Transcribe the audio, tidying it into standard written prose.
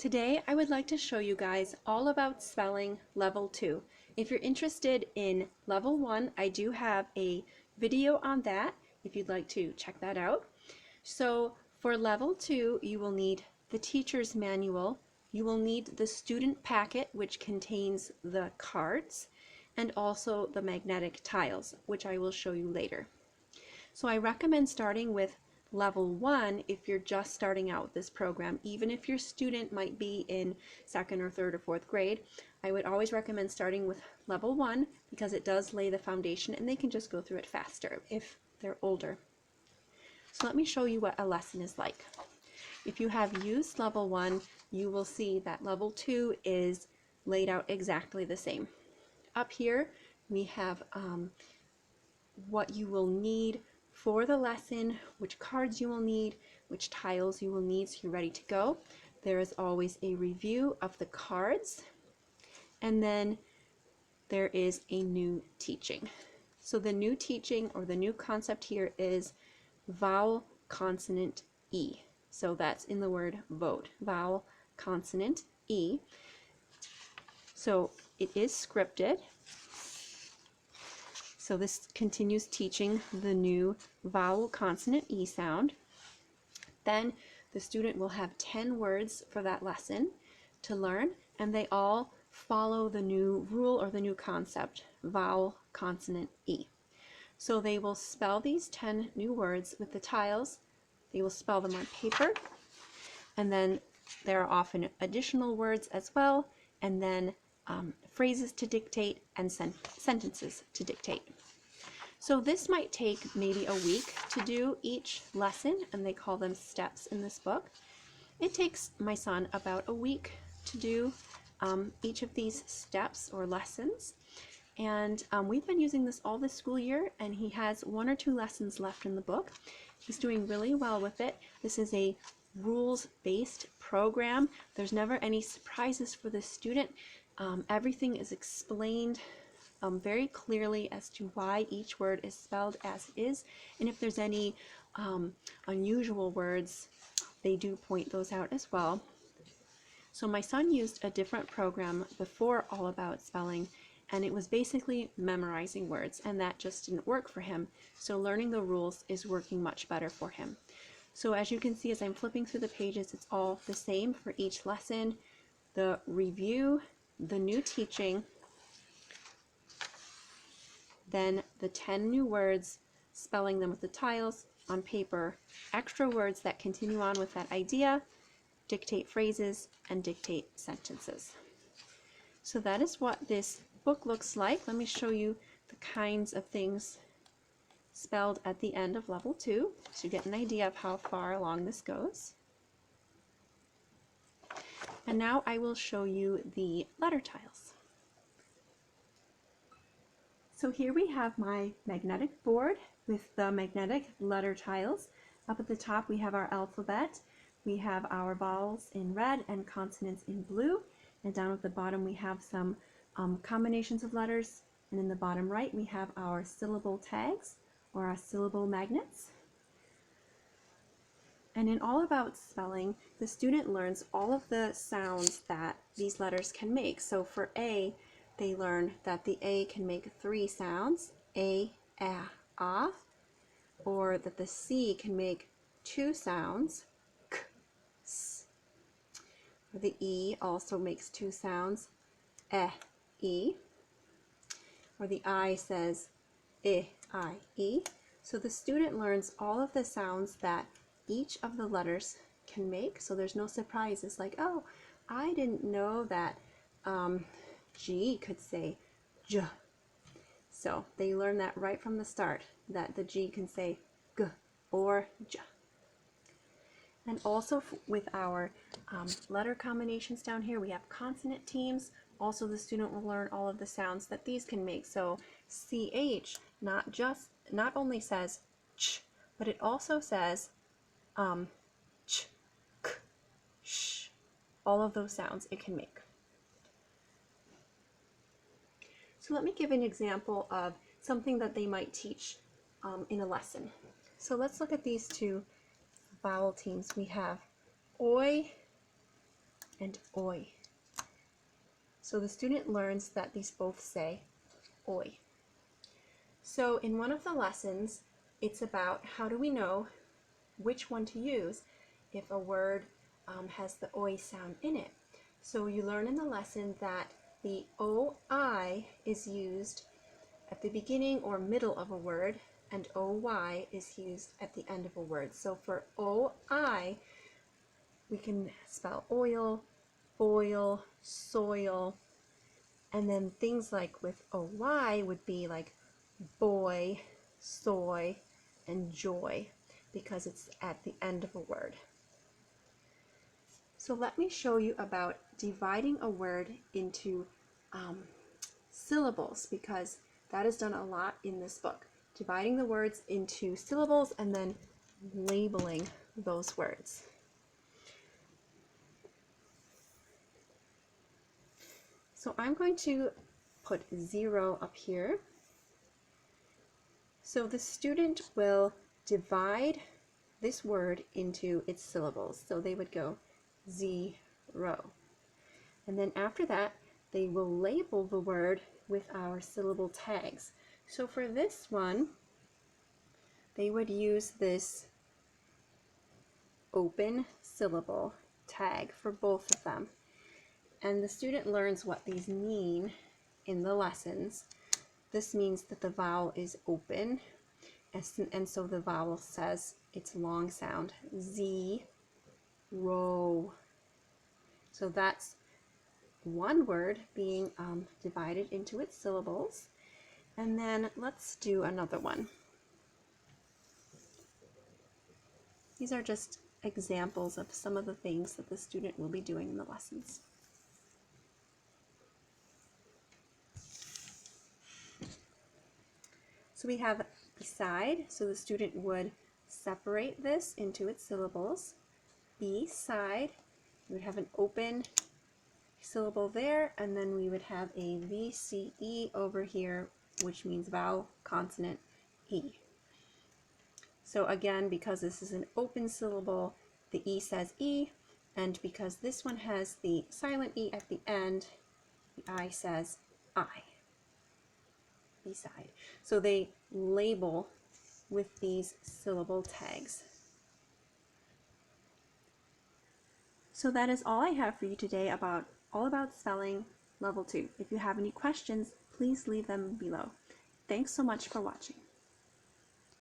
Today I would like to show you guys all about spelling level 2. If you're interested in level 1, I do have a video on that if you'd like to check that out. So for level 2, you will need the teacher's manual, you will need the student packet, which contains the cards, and also the magnetic tiles, which I will show you later. So I recommend starting with level 1 if you're just starting out with this program. Even if your student might be in 2nd or 3rd or 4th grade, I would always recommend starting with level 1 because it does lay the foundation and they can just go through it faster if they're older. So let me show you what a lesson is like. If you have used level 1, you will see that level 2 is laid out exactly the same. Up here we have what you will need for the lesson, which cards you will need, which tiles you will need so you're ready to go. There is always a review of the cards, and then there is a new teaching. So the new teaching or the new concept here is vowel consonant E. So that's in the word vote, vowel consonant E. So it is scripted. So this continues teaching the new vowel consonant E sound. Then the student will have 10 words for that lesson to learn, and they all follow the new rule or the new concept, vowel consonant E. So they will spell these 10 new words with the tiles. They will spell them on paper, and then there are often additional words as well, and then phrases to dictate and sentences to dictate. So this might take maybe a week to do each lesson, and they call them steps in this book. It takes my son about a week to do each of these steps or lessons, and we've been using this all this school year, and he has 1 or 2 lessons left in the book. He's doing really well with it. This is a rules-based program. There's never any surprises for the student. Everything is explained very clearly as to why each word is spelled as it is, and if there's any unusual words, they do point those out as well. So my son used a different program before All About Spelling, and it was basically memorizing words, and that just didn't work for him. So learning the rules is working much better for him. So as you can see, as I'm flipping through the pages, it's all the same for each lesson. The review, the new teaching, then the 10 new words, spelling them with the tiles on paper, extra words that continue on with that idea, dictate phrases, and dictate sentences. So that is what this book looks like. Let me show you the kinds of things spelled at the end of level 2 so you get an idea of how far along this goes. And now I will show you the letter tiles. So here we have my magnetic board with the magnetic letter tiles. Up at the top we have our alphabet. We have our vowels in red and consonants in blue. And down at the bottom we have some combinations of letters. And in the bottom right we have our syllable tags or our syllable magnets. And in All About Spelling, the student learns all of the sounds that these letters can make. So for A, they learn that the A can make 3 sounds, A, ah, or that the C can make 2 sounds, k, s. Or the E also makes 2 sounds, e. Or the I says I, e. So the student learns all of the sounds that each of the letters can make, so there's no surprises like, oh, I didn't know that G could say J. So they learn that right from the start, that the G can say G or J. And also with our letter combinations down here, we have consonant teams. Also the student will learn all of the sounds that these can make. So CH not only says ch, but it also says ch, k, sh. All of those sounds it can make. So let me give an example of something that they might teach in a lesson. So let's look at these 2 vowel teams. We have oi and oi. So the student learns that these both say oi. So in one of the lessons, it's about how do we know which one to use if a word has the oi sound in it. So you learn in the lesson that the oi is used at the beginning or middle of a word, and oy is used at the end of a word. So for oi, we can spell oil, boil, soil, and then things like with oy would be like boy, soy, and joy, because it's at the end of a word. So let me show you about dividing a word into syllables, because that is done a lot in this book. Dividing the words into syllables and then labeling those words. So I'm going to put 0 up here. So the student will divide this word into its syllables. So they would go 0. And then after that, they will label the word with our syllable tags. So for this one, they would use this open syllable tag for both of them. And the student learns what these mean in the lessons. This means that the vowel is open, and so the vowel says its long sound, Z, ro. So that's one word being divided into its syllables. And then let's do another one. These are just examples of some of the things that the student will be doing in the lessons. So we have beside, so the student would separate this into its syllables. Beside, we would have an open syllable there, and then we would have a VCE over here, which means vowel consonant E. So again, because this is an open syllable, the E says E, and because this one has the silent E at the end, the I says I. Beside. So they label with these syllable tags. So that is all I have for you today all about spelling level 2. If you have any questions, please leave them below. Thanks so much for watching.